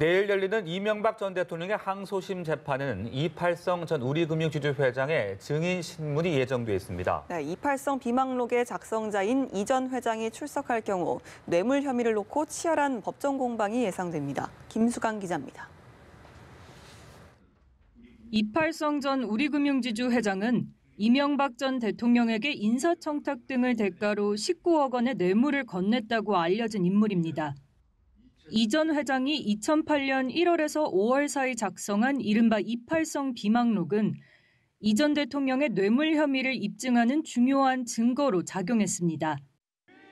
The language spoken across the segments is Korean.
내일 열리는 이명박 전 대통령의 항소심 재판은 이팔성 전 우리금융지주 회장의 증인 신문이 예정돼 있습니다. 네, 이팔성 비망록의 작성자인 이 전 회장이 출석할 경우 뇌물 혐의를 놓고 치열한 법정 공방이 예상됩니다. 김수강 기자입니다. 이팔성 전 우리금융지주 회장은 이명박 전 대통령에게 인사청탁 등을 대가로 19억 원의 뇌물을 건넸다고 알려진 인물입니다. 이 전 회장이 2008년 1월에서 5월 사이 작성한 이른바 이팔성 비망록은 이 전 대통령의 뇌물 혐의를 입증하는 중요한 증거로 작용했습니다.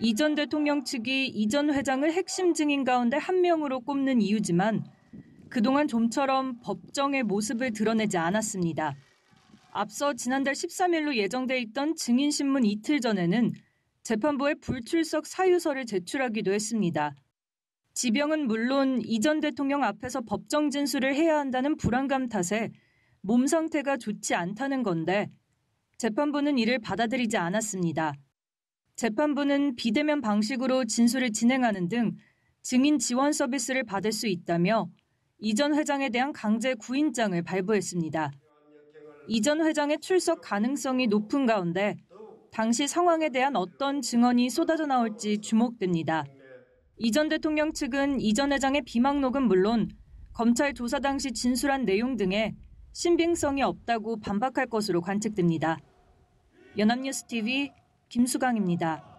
이 전 대통령 측이 이 전 회장을 핵심 증인 가운데 한 명으로 꼽는 이유지만 그동안 좀처럼 법정의 모습을 드러내지 않았습니다. 앞서 지난달 13일로 예정돼 있던 증인신문 이틀 전에는 재판부에 불출석 사유서를 제출하기도 했습니다. 지병은 물론 이 전 대통령 앞에서 법정 진술을 해야 한다는 불안감 탓에 몸 상태가 좋지 않다는 건데 재판부는 이를 받아들이지 않았습니다. 재판부는 비대면 방식으로 진술을 진행하는 등 증인 지원 서비스를 받을 수 있다며 이 전 회장에 대한 강제 구인장을 발부했습니다. 이 전 회장의 출석 가능성이 높은 가운데 당시 상황에 대한 어떤 증언이 쏟아져 나올지 주목됩니다. 이 전 대통령 측은 이 전 회장의 비망록은 물론 검찰 조사 당시 진술한 내용 등에 신빙성이 없다고 반박할 것으로 관측됩니다. 연합뉴스 TV 김수강입니다.